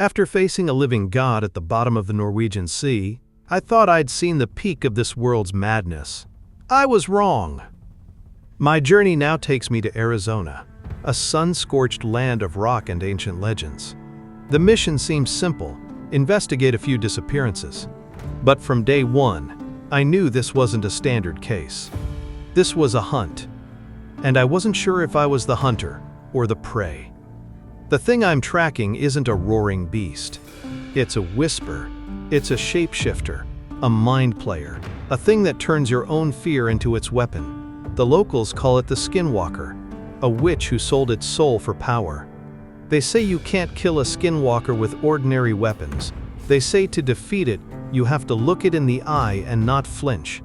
After facing a living god at the bottom of the Norwegian Sea, I thought I'd seen the peak of this world's madness. I was wrong. My journey now takes me to Arizona, a sun-scorched land of rock and ancient legends. The mission seems simple: investigate a few disappearances. But from day one, I knew this wasn't a standard case. This was a hunt. And I wasn't sure if I was the hunter or the prey. The thing I'm tracking isn't a roaring beast. It's a whisper. It's a shapeshifter, a mind player, a thing that turns your own fear into its weapon. The locals call it the Skinwalker, a witch who sold its soul for power. They say you can't kill a skinwalker with ordinary weapons. They say to defeat it, you have to look it in the eye and not flinch.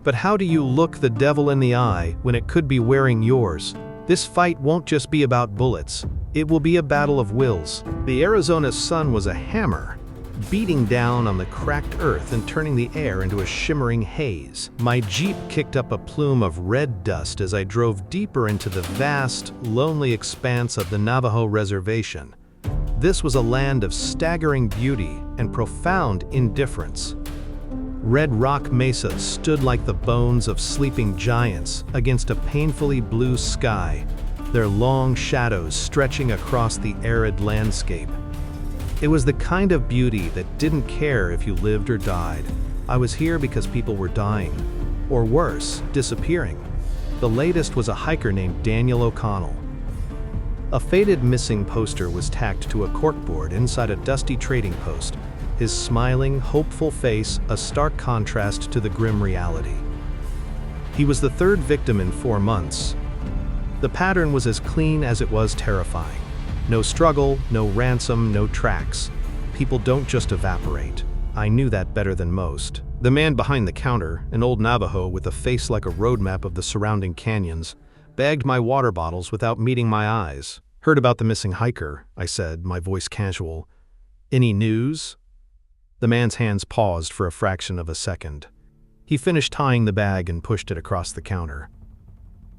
But how do you look the devil in the eye when it could be wearing yours? This fight won't just be about bullets. It will be a battle of wills. The Arizona sun was a hammer, beating down on the cracked earth and turning the air into a shimmering haze. My Jeep kicked up a plume of red dust as I drove deeper into the vast, lonely expanse of the Navajo Reservation. This was a land of staggering beauty and profound indifference. Red rock mesas stood like the bones of sleeping giants against a painfully blue sky, their long shadows stretching across the arid landscape. It was the kind of beauty that didn't care if you lived or died. I was here because people were dying, or worse, disappearing. The latest was a hiker named Daniel O'Connell. A faded missing poster was tacked to a corkboard inside a dusty trading post, his smiling, hopeful face a stark contrast to the grim reality. He was the third victim in 4 months. The pattern was as clean as it was terrifying. No struggle, no ransom, no tracks. People don't just evaporate. I knew that better than most. The man behind the counter, an old Navajo with a face like a roadmap of the surrounding canyons, bagged my water bottles without meeting my eyes. "Heard about the missing hiker," I said, my voice casual. "Any news?" The man's hands paused for a fraction of a second. He finished tying the bag and pushed it across the counter.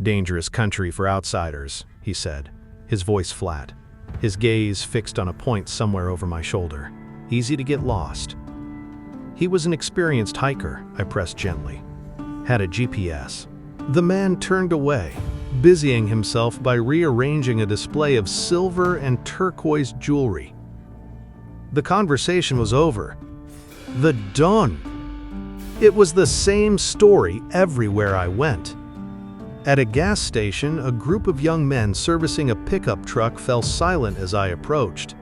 "Dangerous country for outsiders," he said, his voice flat, his gaze fixed on a point somewhere over my shoulder. "Easy to get lost." He was an experienced hiker, I pressed gently. Had a GPS. The man turned away, busying himself by rearranging a display of silver and turquoise jewelry. The conversation was over. The dawn. It was the same story everywhere I went. At a gas station, a group of young men servicing a pickup truck fell silent as I approached.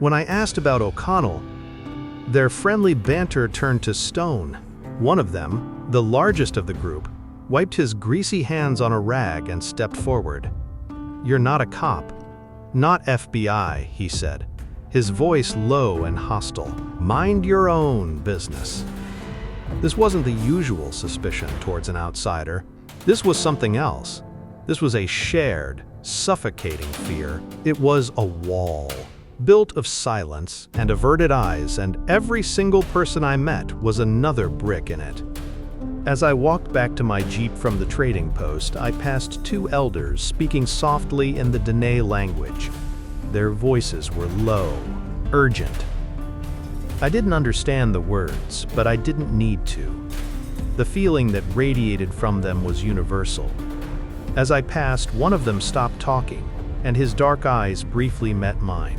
When I asked about O'Connell, their friendly banter turned to stone. One of them, the largest of the group, wiped his greasy hands on a rag and stepped forward. "You're not a cop." "Not FBI," he said, his voice low and hostile. "Mind your own business." This wasn't the usual suspicion towards an outsider. This was something else. This was a shared, suffocating fear. It was a wall, built of silence and averted eyes, and every single person I met was another brick in it. As I walked back to my Jeep from the trading post, I passed 2 elders speaking softly in the Dene language. Their voices were low, urgent. I didn't understand the words, but I didn't need to. The feeling that radiated from them was universal. As I passed, one of them stopped talking, and his dark eyes briefly met mine.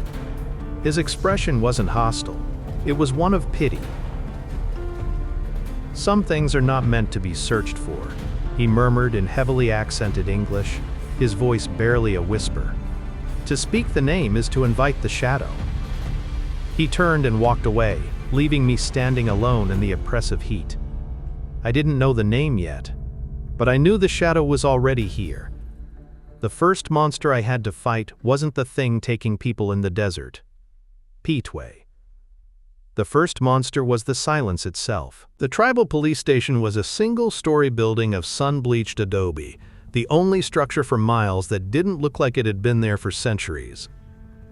His expression wasn't hostile. It was one of pity. "Some things are not meant to be searched for," he murmured in heavily accented English, his voice barely a whisper. "To speak the name is to invite the shadow." He turned and walked away, leaving me standing alone in the oppressive heat. I didn't know the name yet, but I knew the shadow was already here. The first monster I had to fight wasn't the thing taking people in the desert. Peatway. The first monster was the silence itself. The tribal police station was a single-story building of sun-bleached adobe, the only structure for miles that didn't look like it had been there for centuries.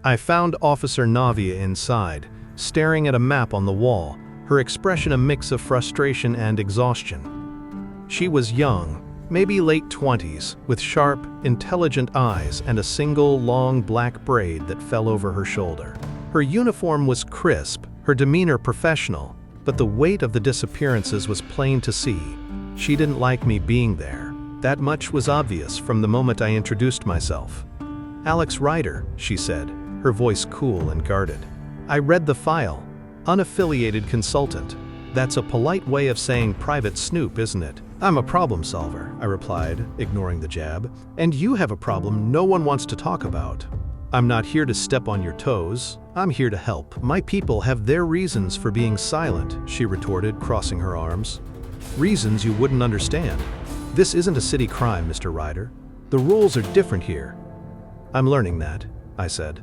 I found Officer Navia inside, staring at a map on the wall, her expression a mix of frustration and exhaustion. She was young, maybe late 20s, with sharp, intelligent eyes and a single long black braid that fell over her shoulder. Her uniform was crisp, her demeanor professional, but the weight of the disappearances was plain to see. She didn't like me being there. That much was obvious from the moment I introduced myself. "Alex Ryder," she said, her voice cool and guarded. "I read the file. Unaffiliated consultant. That's a polite way of saying private snoop, isn't it?" "I'm a problem solver," I replied, ignoring the jab. "And you have a problem no one wants to talk about." "I'm not here to step on your toes. I'm here to help. My people have their reasons for being silent," she retorted, crossing her arms. "Reasons you wouldn't understand. This isn't a city crime, Mr. Ryder. The rules are different here." "I'm learning that," I said.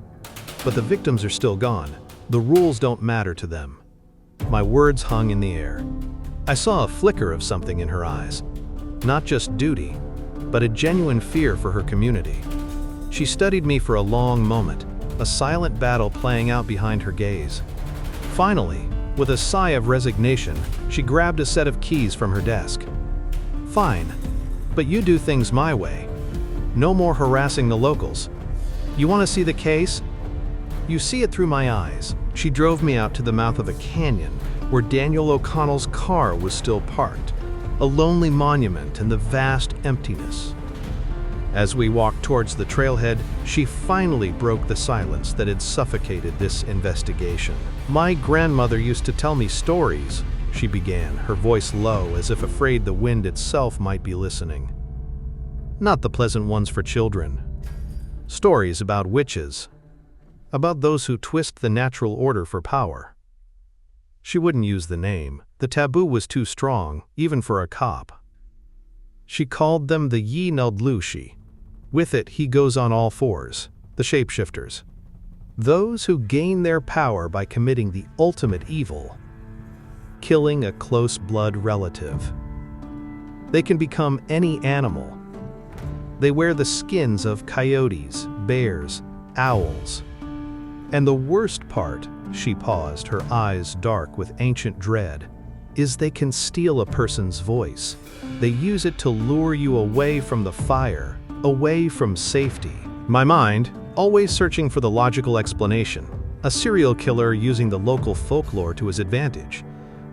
"But the victims are still gone. The rules don't matter to them." My words hung in the air. I saw a flicker of something in her eyes. Not just duty, but a genuine fear for her community. She studied me for a long moment, a silent battle playing out behind her gaze. Finally, with a sigh of resignation, she grabbed a set of keys from her desk. "Fine, but you do things my way. No more harassing the locals. You want to see the case? You see it through my eyes." She drove me out to the mouth of a canyon where Daniel O'Connell's car was still parked, a lonely monument in the vast emptiness. As we walked towards the trailhead, she finally broke the silence that had suffocated this investigation. "My grandmother used to tell me stories," she began, her voice low as if afraid the wind itself might be listening. "Not the pleasant ones for children. Stories about witches. About those who twist the natural order for power." She wouldn't use the name. The taboo was too strong, even for a cop. She called them the Yi Nuldlushi. With it, he goes on all fours, the shapeshifters. Those who gain their power by committing the ultimate evil, killing a close blood relative. They can become any animal. They wear the skins of coyotes, bears, owls. And the worst part, she paused, her eyes dark with ancient dread, is they can steal a person's voice. They use it to lure you away from the fire, away from safety. My mind, always searching for the logical explanation, a serial killer using the local folklore to his advantage,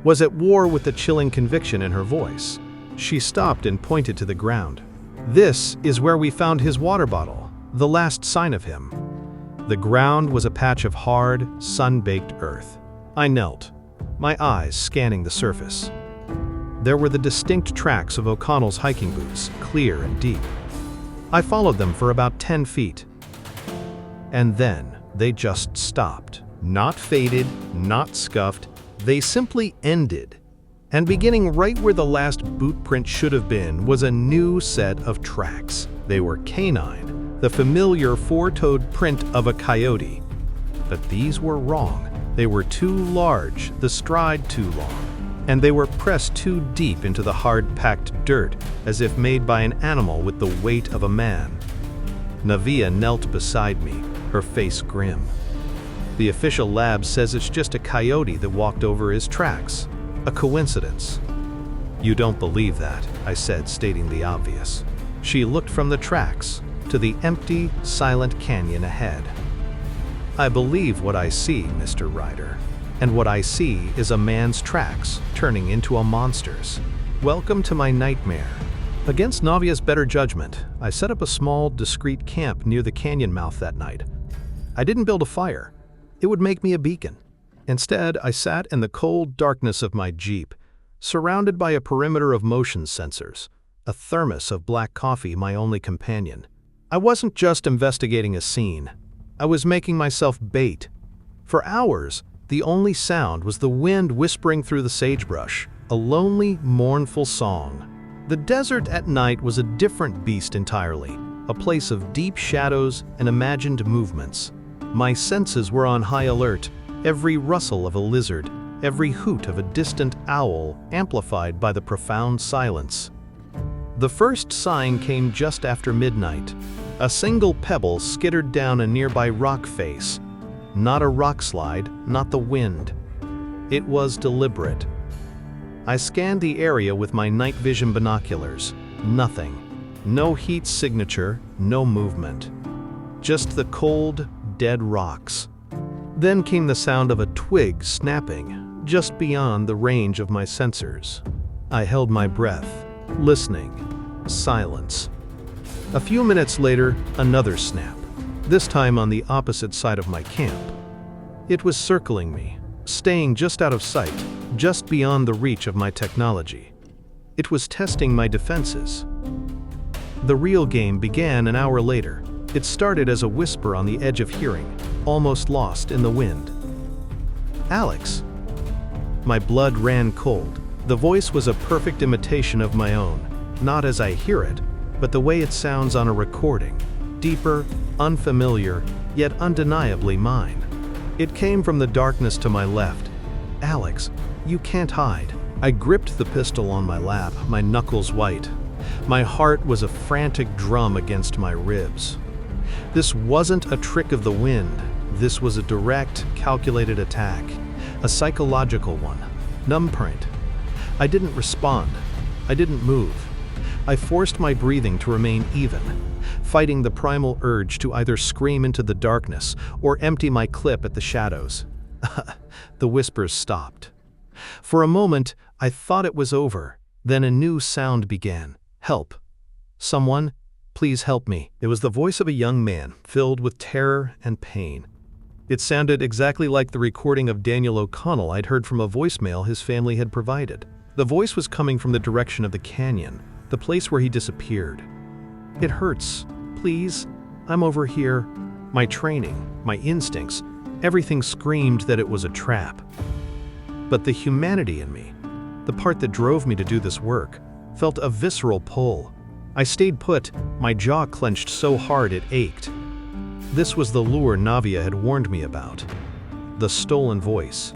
was at war with the chilling conviction in her voice. She stopped and pointed to the ground. "This is where we found his water bottle, the last sign of him." The ground was a patch of hard, sun-baked earth. I knelt, my eyes scanning the surface. There were the distinct tracks of O'Connell's hiking boots, clear and deep. I followed them for about 10 feet. And then they just stopped. Not faded, not scuffed, they simply ended. And beginning right where the last boot print should have been was a new set of tracks. They were canine, the familiar four-toed print of a coyote. But these were wrong. They were too large, the stride too long, and they were pressed too deep into the hard-packed dirt, as if made by an animal with the weight of a man. Navia knelt beside me, her face grim. The official lab says it's just a coyote that walked over his tracks. A coincidence. "You don't believe that," I said, stating the obvious. She looked from the tracks to the empty, silent canyon ahead. "I believe what I see, Mr. Ryder. And what I see is a man's tracks turning into a monster's. Welcome to my nightmare." Against Navia's better judgment, I set up a small, discreet camp near the canyon mouth that night. I didn't build a fire. It would make me a beacon. Instead, I sat in the cold darkness of my Jeep, surrounded by a perimeter of motion sensors, a thermos of black coffee my only companion. I wasn't just investigating a scene. I was making myself bait. For hours, the only sound was the wind whispering through the sagebrush, a lonely, mournful song. The desert at night was a different beast entirely, a place of deep shadows and imagined movements. My senses were on high alert, every rustle of a lizard, every hoot of a distant owl amplified by the profound silence. The first sign came just after midnight. A single pebble skittered down a nearby rock face. Not a rock slide, not the wind. It was deliberate. I scanned the area with my night vision binoculars. Nothing. No heat signature, no movement. Just the cold, dead rocks. Then came the sound of a twig snapping, just beyond the range of my sensors. I held my breath, listening. Silence. A few minutes later, another snap, this time on the opposite side of my camp. It was circling me, staying just out of sight, just beyond the reach of my technology. It was testing my defenses. The real game began an hour later. It started as a whisper on the edge of hearing, almost lost in the wind. "Alex." My blood ran cold. The voice was a perfect imitation of my own, not as I hear it, but the way it sounds on a recording. Deeper, unfamiliar, yet undeniably mine. It came from the darkness to my left. "Alex, you can't hide." I gripped the pistol on my lap, my knuckles white. My heart was a frantic drum against my ribs. This wasn't a trick of the wind. This was a direct, calculated attack. A psychological one. Numbprint. I didn't respond. I didn't move. I forced my breathing to remain even, fighting the primal urge to either scream into the darkness or empty my clip at the shadows. The whispers stopped. For a moment, I thought it was over. Then a new sound began. "Help. Someone, please help me." It was the voice of a young man, filled with terror and pain. It sounded exactly like the recording of Daniel O'Connell I'd heard from a voicemail his family had provided. The voice was coming from the direction of the canyon, the place where he disappeared. "It hurts. Please. I'm over here." My training, my instincts, everything screamed that it was a trap. But the humanity in me, the part that drove me to do this work, felt a visceral pull. I stayed put, my jaw clenched so hard it ached. This was the lure Navia had warned me about. The stolen voice.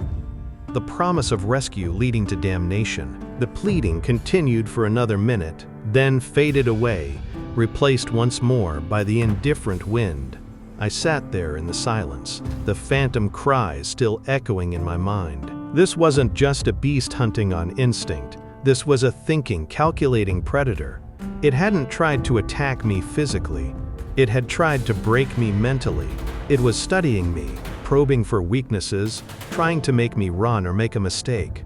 The promise of rescue leading to damnation. The pleading continued for another minute, then faded away, replaced once more by the indifferent wind. I sat there in the silence, the phantom cries still echoing in my mind. This wasn't just a beast hunting on instinct. This was a thinking, calculating predator. It hadn't tried to attack me physically. It had tried to break me mentally. It was studying me, probing for weaknesses, trying to make me run or make a mistake.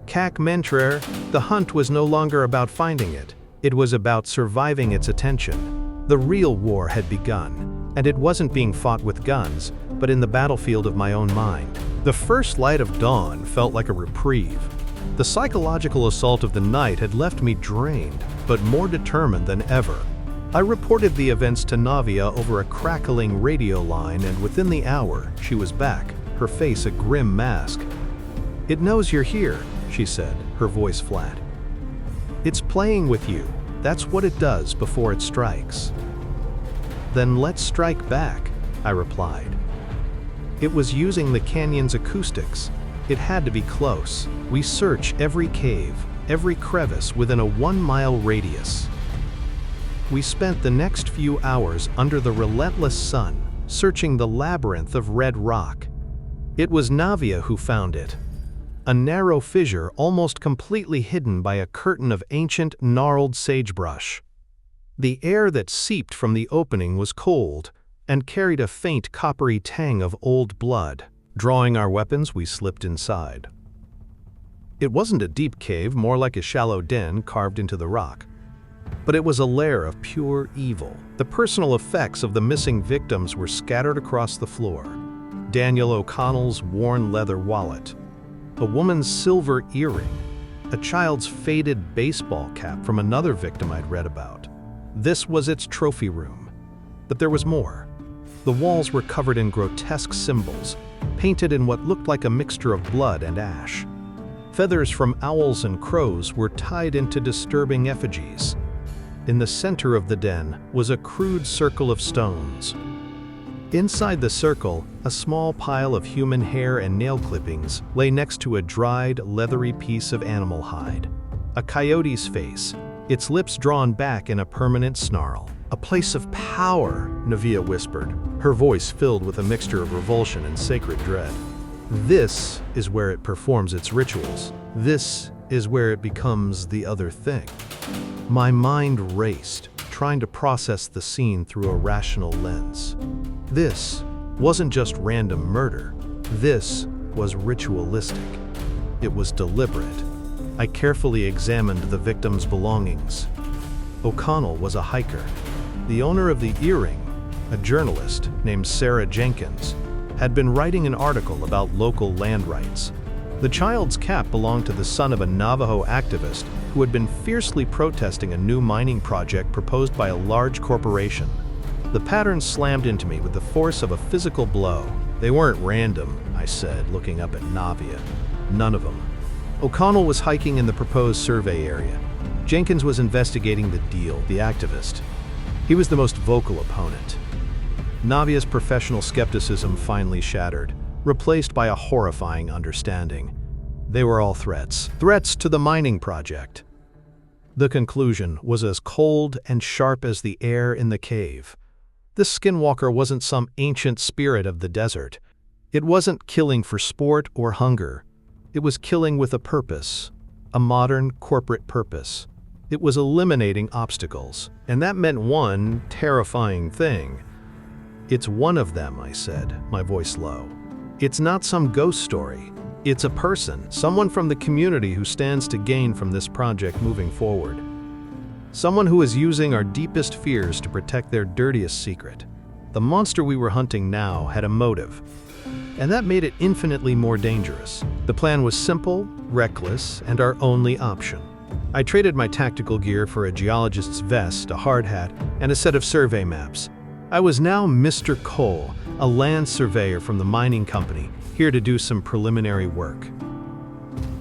Cac mentre, the hunt was no longer about finding it. It was about surviving its attention. The real war had begun, and it wasn't being fought with guns, but in the battlefield of my own mind. The first light of dawn felt like a reprieve. The psychological assault of the night had left me drained, but more determined than ever. I reported the events to Navia over a crackling radio line, and within the hour, she was back, her face a grim mask. "It knows you're here," she said, her voice flat. "It's playing with you. That's what it does before it strikes." "Then let's strike back," I replied. It was using the canyon's acoustics. It had to be close. We search every cave, every crevice within a 1-mile radius. We spent the next few hours under the relentless sun, searching the labyrinth of red rock. It was Navia who found it. A narrow fissure almost completely hidden by a curtain of ancient, gnarled sagebrush. The air that seeped from the opening was cold and carried a faint coppery tang of old blood. Drawing our weapons, we slipped inside. It wasn't a deep cave, more like a shallow den carved into the rock. But it was a lair of pure evil. The personal effects of the missing victims were scattered across the floor. Daniel O'Connell's worn leather wallet, a woman's silver earring, a child's faded baseball cap from another victim I'd read about. This was its trophy room. But there was more. The walls were covered in grotesque symbols, painted in what looked like a mixture of blood and ash. Feathers from owls and crows were tied into disturbing effigies. In the center of the den was a crude circle of stones. Inside the circle, a small pile of human hair and nail clippings lay next to a dried, leathery piece of animal hide. A coyote's face, its lips drawn back in a permanent snarl. "A place of power," Navia whispered, her voice filled with a mixture of revulsion and sacred dread. "This is where it performs its rituals. This is where it becomes the other thing." My mind raced, trying to process the scene through a rational lens. This wasn't just random murder. This was ritualistic. It was deliberate. I carefully examined the victim's belongings. O'Connell was a hiker. The owner of the earring, a journalist named Sarah Jenkins, had been writing an article about local land rights. The child's cap belonged to the son of a Navajo activist who had been fiercely protesting a new mining project proposed by a large corporation. The pattern slammed into me with the force of a physical blow. They weren't random, I said, looking up at Navia. None of them. O'Connell was hiking in the proposed survey area. Jenkins was investigating the deal, the activist. He was the most vocal opponent. Navia's professional skepticism finally shattered, replaced by a horrifying understanding. They were all threats. Threats to the mining project. The conclusion was as cold and sharp as the air in the cave. This skinwalker wasn't some ancient spirit of the desert. It wasn't killing for sport or hunger. It was killing with a purpose, a modern corporate purpose. It was eliminating obstacles, and that meant one terrifying thing. It's one of them, I said, my voice low. It's not some ghost story. It's a person, someone from the community who stands to gain from this project moving forward. Someone who is using our deepest fears to protect their dirtiest secret. The monster we were hunting now had a motive, and that made it infinitely more dangerous. The plan was simple, reckless, and our only option. I traded my tactical gear for a geologist's vest, a hard hat, and a set of survey maps. I was now Mr. Cole, a land surveyor from the mining company, here to do some preliminary work.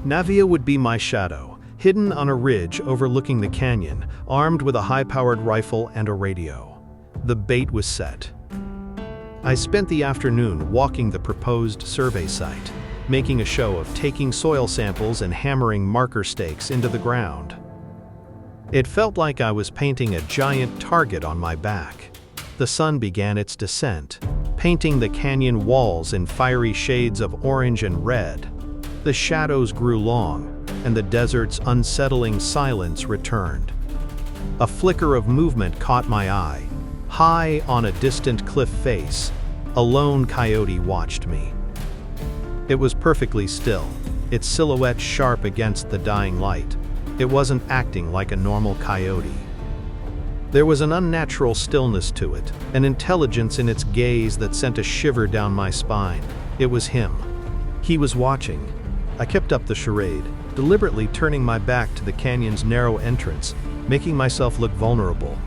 Navia would be my shadow, hidden on a ridge overlooking the canyon, armed with a high-powered rifle and a radio. The bait was set. I spent the afternoon walking the proposed survey site, making a show of taking soil samples and hammering marker stakes into the ground. It felt like I was painting a giant target on my back. The sun began its descent, painting the canyon walls in fiery shades of orange and red. The shadows grew long, and the desert's unsettling silence returned. A flicker of movement caught my eye. High on a distant cliff face, a lone coyote watched me. It was perfectly still, its silhouette sharp against the dying light. It wasn't acting like a normal coyote. There was an unnatural stillness to it, an intelligence in its gaze that sent a shiver down my spine. It was him. He was watching. I kept up the charade, deliberately turning my back to the canyon's narrow entrance, making myself look vulnerable.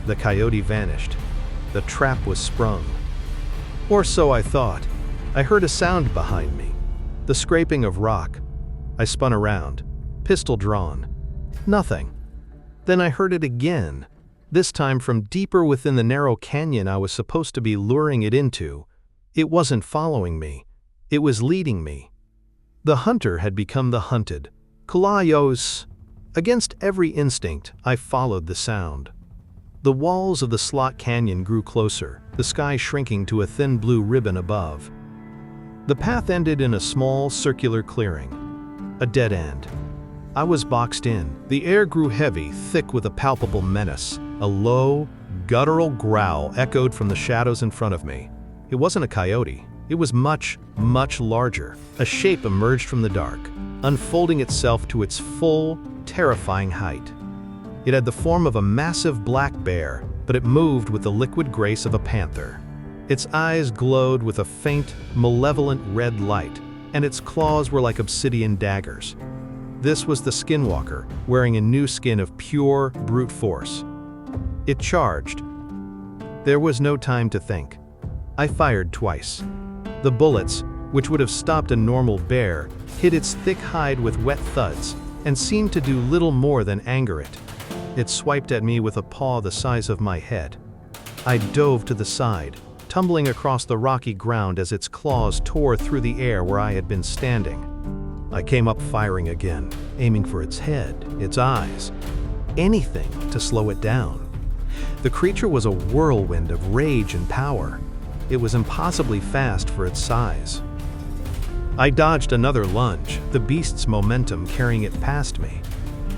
The coyote vanished. The trap was sprung. Or so I thought. I heard a sound behind me, the scraping of rock. I spun around, pistol drawn. Nothing. Then I heard it again, this time from deeper within the narrow canyon I was supposed to be luring it into. It wasn't following me. It was leading me. The hunter had become the hunted. Kulayos. Against every instinct, I followed the sound. The walls of the slot canyon grew closer, the sky shrinking to a thin blue ribbon above. The path ended in a small, circular clearing. A dead end. I was boxed in. The air grew heavy, thick with a palpable menace. A low, guttural growl echoed from the shadows in front of me. It wasn't a coyote. It was much, much larger. A shape emerged from the dark, unfolding itself to its full, terrifying height. It had the form of a massive black bear, but it moved with the liquid grace of a panther. Its eyes glowed with a faint, malevolent red light, and its claws were like obsidian daggers. This was the skinwalker, wearing a new skin of pure, brute force. It charged. There was no time to think. I fired twice. The bullets, which would have stopped a normal bear, hit its thick hide with wet thuds, and seemed to do little more than anger it. It swiped at me with a paw the size of my head. I dove to the side, tumbling across the rocky ground as its claws tore through the air where I had been standing. I came up firing again, aiming for its head, its eyes, anything to slow it down. The creature was a whirlwind of rage and power. It was impossibly fast for its size. I dodged another lunge, the beast's momentum carrying it past me.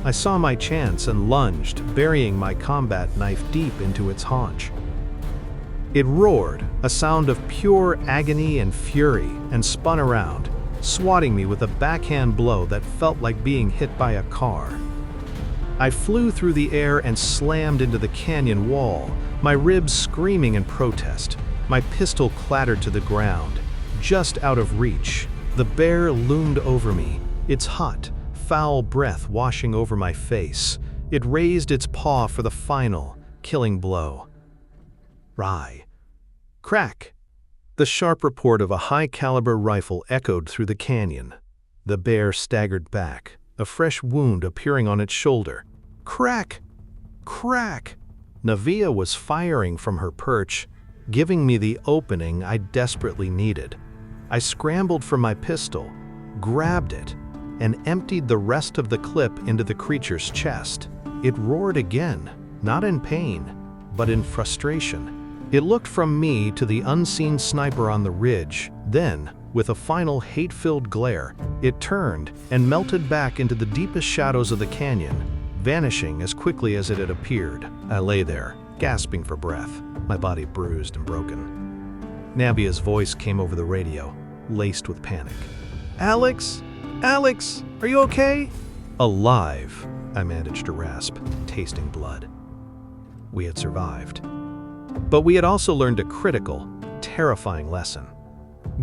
I saw my chance and lunged, burying my combat knife deep into its haunch. It roared, a sound of pure agony and fury, and spun around, swatting me with a backhand blow that felt like being hit by a car. I flew through the air and slammed into the canyon wall, my ribs screaming in protest. My pistol clattered to the ground, just out of reach. The bear loomed over me, its hot, foul breath washing over my face. It raised its paw for the final, killing blow. Rye. Crack! The sharp report of a high-caliber rifle echoed through the canyon. The bear staggered back, a fresh wound appearing on its shoulder. Crack! Crack! Navia was firing from her perch, giving me the opening I desperately needed. I scrambled for my pistol, grabbed it, and emptied the rest of the clip into the creature's chest. It roared again, not in pain, but in frustration. It looked from me to the unseen sniper on the ridge, then, with a final hate-filled glare, it turned and melted back into the deepest shadows of the canyon, vanishing as quickly as it had appeared. I lay there, gasping for breath, my body bruised and broken. Navia's voice came over the radio, laced with panic. "Alex? Alex, are you okay?" "Alive," I managed to rasp, tasting blood. We had survived. But we had also learned a critical, terrifying lesson.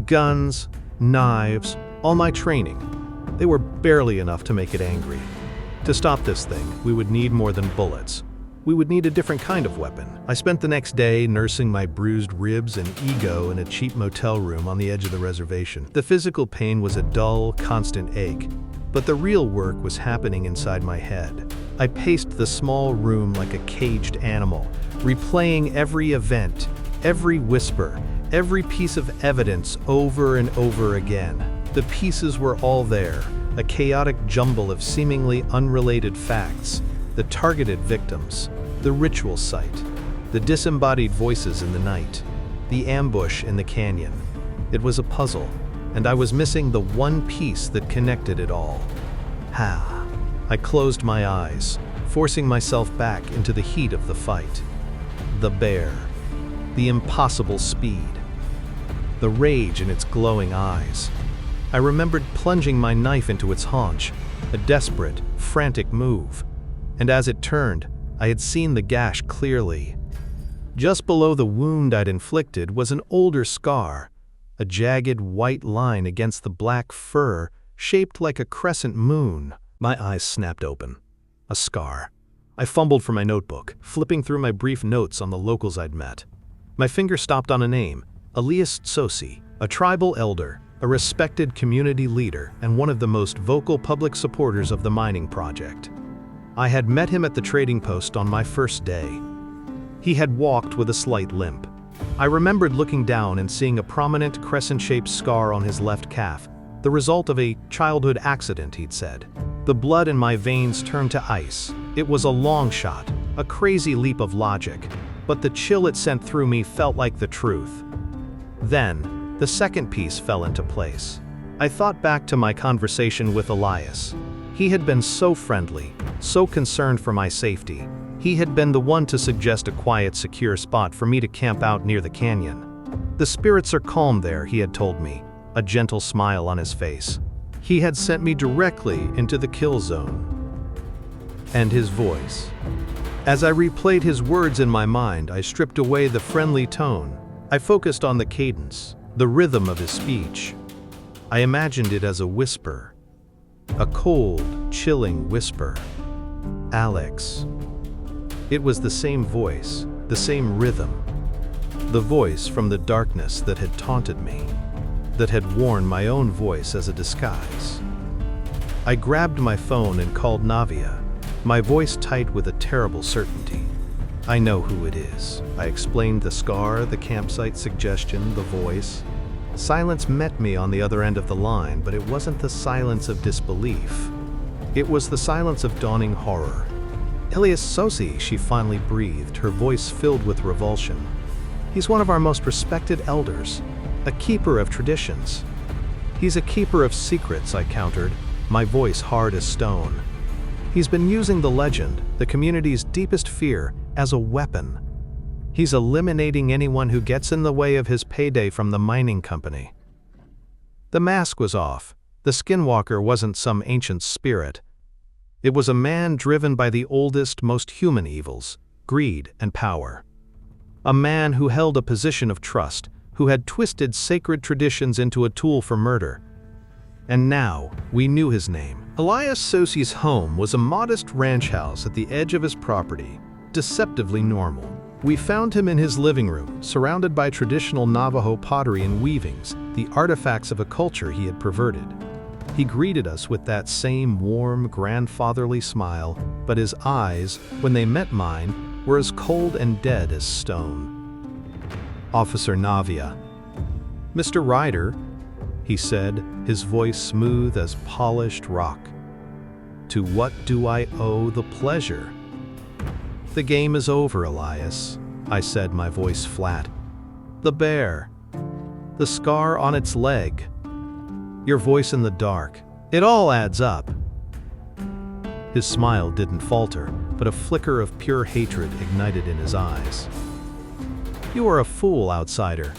Guns, knives, all my training, they were barely enough to make it angry. To stop this thing, we would need more than bullets. We would need a different kind of weapon. I spent the next day nursing my bruised ribs and ego in a cheap motel room on the edge of the reservation. The physical pain was a dull, constant ache, but the real work was happening inside my head. I paced the small room like a caged animal, replaying every event, every whisper, every piece of evidence over and over again. The pieces were all there, a chaotic jumble of seemingly unrelated facts, the targeted victims, the ritual site, the disembodied voices in the night, the ambush in the canyon. It was a puzzle, and I was missing the one piece that connected it all. I closed my eyes, forcing myself back into the heat of the fight. The bear, the impossible speed, the rage in its glowing eyes. I remembered plunging my knife into its haunch, a desperate, frantic move. And as it turned, I had seen the gash clearly. Just below the wound I'd inflicted was an older scar, a jagged white line against the black fur shaped like a crescent moon. My eyes snapped open. A scar. I fumbled for my notebook, flipping through my brief notes on the locals I'd met. My finger stopped on a name, Elias Tsosi, a tribal elder, a respected community leader, and one of the most vocal public supporters of the mining project. I had met him at the trading post on my first day. He had walked with a slight limp. I remembered looking down and seeing a prominent crescent-shaped scar on his left calf, the result of a childhood accident, he'd said. The blood in my veins turned to ice. It was a long shot, a crazy leap of logic, but the chill it sent through me felt like the truth. Then, the second piece fell into place. I thought back to my conversation with Elias. He had been so friendly, so concerned for my safety. He had been the one to suggest a quiet, secure spot for me to camp out near the canyon. The spirits are calm there, he had told me, a gentle smile on his face. He had sent me directly into the kill zone. And his voice. As I replayed his words in my mind, I stripped away the friendly tone. I focused on the cadence, the rhythm of his speech. I imagined it as a whisper. A cold, chilling whisper. Alex. It was the same voice, the same rhythm. The voice from the darkness that had taunted me, that had worn my own voice as a disguise. I grabbed my phone and called Navia, my voice tight with a terrible certainty. I know who it is. I explained the scar, the campsite suggestion, the voice. Silence met me on the other end of the line, but it wasn't the silence of disbelief. It was the silence of dawning horror. Elias Tsosi, she finally breathed, her voice filled with revulsion. He's one of our most respected elders, a keeper of traditions. He's a keeper of secrets, I countered, my voice hard as stone. He's been using the legend, the community's deepest fear, as a weapon. He's eliminating anyone who gets in the way of his payday from the mining company. The mask was off. The Skinwalker wasn't some ancient spirit. It was a man driven by the oldest, most human evils, greed and power. A man who held a position of trust, who had twisted sacred traditions into a tool for murder. And now, we knew his name. Elias Sosie's home was a modest ranch house at the edge of his property, deceptively normal. We found him in his living room, surrounded by traditional Navajo pottery and weavings, the artifacts of a culture he had perverted. He greeted us with that same warm, grandfatherly smile, but his eyes, when they met mine, were as cold and dead as stone. Officer Navia. "Mr. Ryder," he said, his voice smooth as polished rock. "To what do I owe the pleasure?" "The game is over, Elias," I said, my voice flat. "The bear. The scar on its leg. Your voice in the dark. It all adds up." His smile didn't falter, but a flicker of pure hatred ignited in his eyes. "You are a fool, outsider.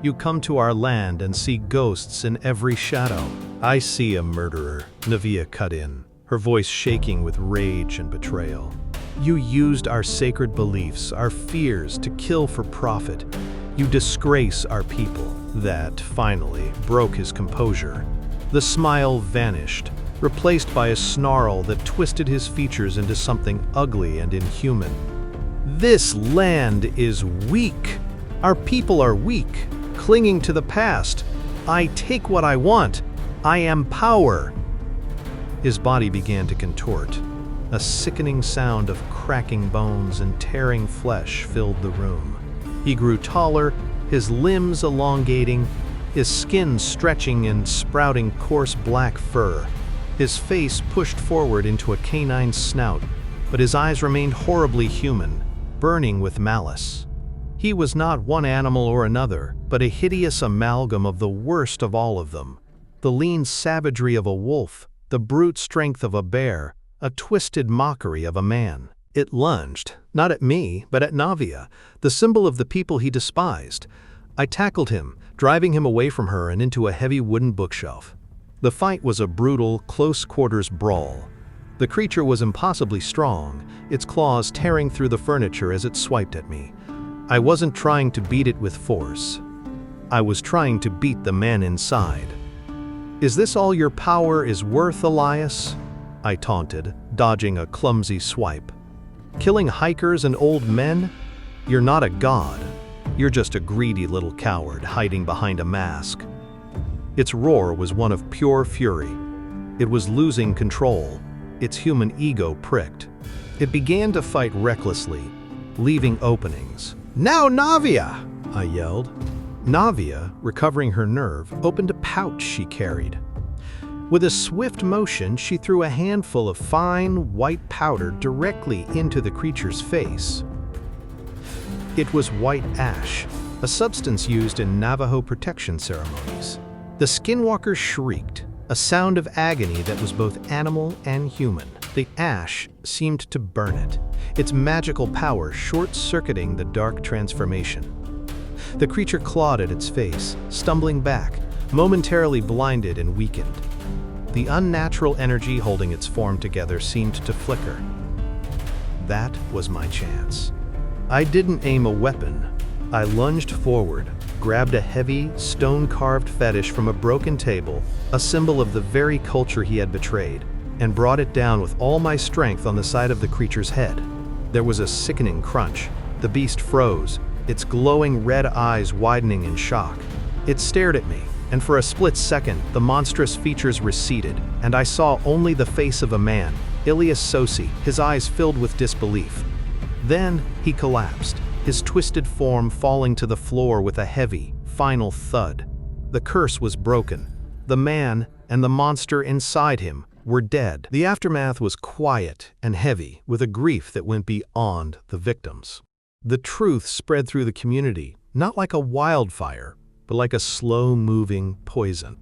You come to our land and see ghosts in every shadow." "I see a murderer," Navia cut in, her voice shaking with rage and betrayal. "You used our sacred beliefs, our fears, to kill for profit. You disgrace our people." That, finally, broke his composure. The smile vanished, replaced by a snarl that twisted his features into something ugly and inhuman. "This land is weak. Our people are weak, clinging to the past. I take what I want. I am power." His body began to contort. A sickening sound of cracking bones and tearing flesh filled the room. He grew taller, his limbs elongating, his skin stretching and sprouting coarse black fur. His face pushed forward into a canine snout, but his eyes remained horribly human, burning with malice. He was not one animal or another, but a hideous amalgam of the worst of all of them. The lean savagery of a wolf, the brute strength of a bear, a twisted mockery of a man. It lunged, not at me, but at Navia, the symbol of the people he despised. I tackled him, driving him away from her and into a heavy wooden bookshelf. The fight was a brutal, close-quarters brawl. The creature was impossibly strong, its claws tearing through the furniture as it swiped at me. I wasn't trying to beat it with force. I was trying to beat the man inside. "Is this all your power is worth, Elias?" I taunted, dodging a clumsy swipe. "Killing hikers and old men? You're not a god. You're just a greedy little coward hiding behind a mask." Its roar was one of pure fury. It was losing control. Its human ego pricked. It began to fight recklessly, leaving openings. "Now, Navia!" I yelled. Navia, recovering her nerve, opened a pouch she carried. With a swift motion, she threw a handful of fine, white powder directly into the creature's face. It was white ash, a substance used in Navajo protection ceremonies. The Skinwalker shrieked, a sound of agony that was both animal and human. The ash seemed to burn it, its magical power short-circuiting the dark transformation. The creature clawed at its face, stumbling back, momentarily blinded and weakened. The unnatural energy holding its form together seemed to flicker. That was my chance. I didn't aim a weapon. I lunged forward, grabbed a heavy, stone-carved fetish from a broken table, a symbol of the very culture he had betrayed, and brought it down with all my strength on the side of the creature's head. There was a sickening crunch. The beast froze, its glowing red eyes widening in shock. It stared at me, and for a split second, the monstrous features receded, and I saw only the face of a man, Elias Sosie, his eyes filled with disbelief. Then he collapsed, his twisted form falling to the floor with a heavy, final thud. The curse was broken. The man and the monster inside him were dead. The aftermath was quiet and heavy, with a grief that went beyond the victims. The truth spread through the community, not like a wildfire, but like a slow-moving poison.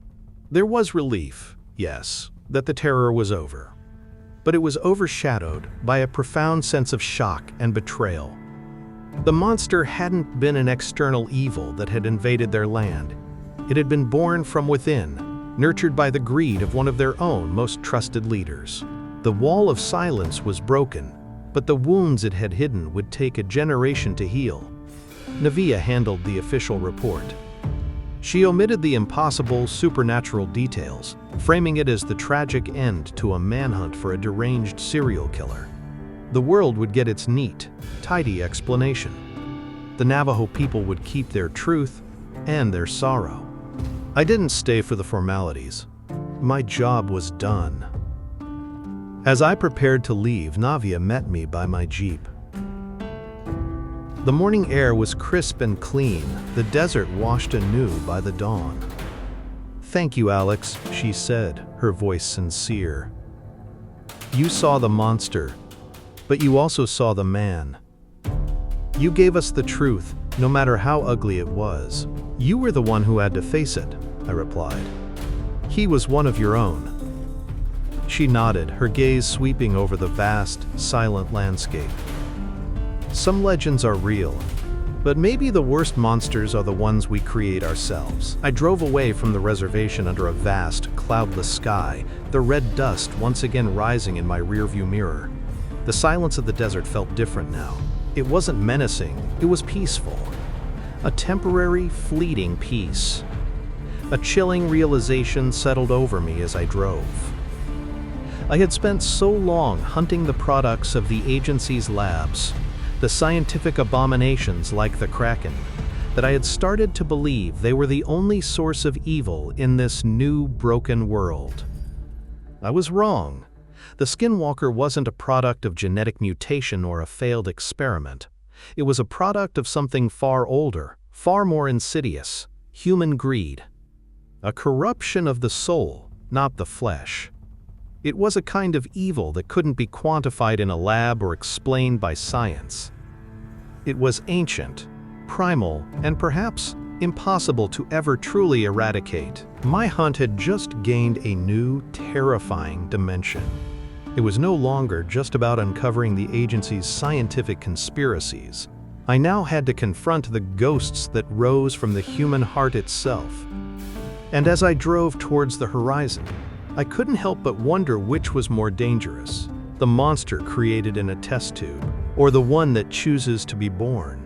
There was relief, yes, that the terror was over. But it was overshadowed by a profound sense of shock and betrayal. The monster hadn't been an external evil that had invaded their land. It had been born from within, nurtured by the greed of one of their own most trusted leaders. The wall of silence was broken, but the wounds it had hidden would take a generation to heal. Navia handled the official report. She omitted the impossible, supernatural details, framing it as the tragic end to a manhunt for a deranged serial killer. The world would get its neat, tidy explanation. The Navajo people would keep their truth and their sorrow. I didn't stay for the formalities. My job was done. As I prepared to leave, Navia met me by my jeep. The morning air was crisp and clean, the desert washed anew by the dawn. "Thank you, Alex," she said, her voice sincere. "You saw the monster, but you also saw the man. You gave us the truth, no matter how ugly it was. You were the one who had to face it," I replied. "He was one of your own." She nodded, her gaze sweeping over the vast, silent landscape. "Some legends are real, but maybe the worst monsters are the ones we create ourselves." I drove away from the reservation under a vast, cloudless sky, the red dust once again rising in my rearview mirror. The silence of the desert felt different now. It wasn't menacing, it was peaceful. A temporary, fleeting peace. A chilling realization settled over me as I drove. I had spent so long hunting the products of the agency's labs, the scientific abominations like the Kraken, that I had started to believe they were the only source of evil in this new, broken world. I was wrong. The Skinwalker wasn't a product of genetic mutation or a failed experiment. It was a product of something far older, far more insidious: human greed. A corruption of the soul, not the flesh. It was a kind of evil that couldn't be quantified in a lab or explained by science. It was ancient, primal, and perhaps impossible to ever truly eradicate. My hunt had just gained a new, terrifying dimension. It was no longer just about uncovering the agency's scientific conspiracies. I now had to confront the ghosts that rose from the human heart itself. And as I drove towards the horizon, I couldn't help but wonder which was more dangerous: the monster created in a test tube, or the one that chooses to be born.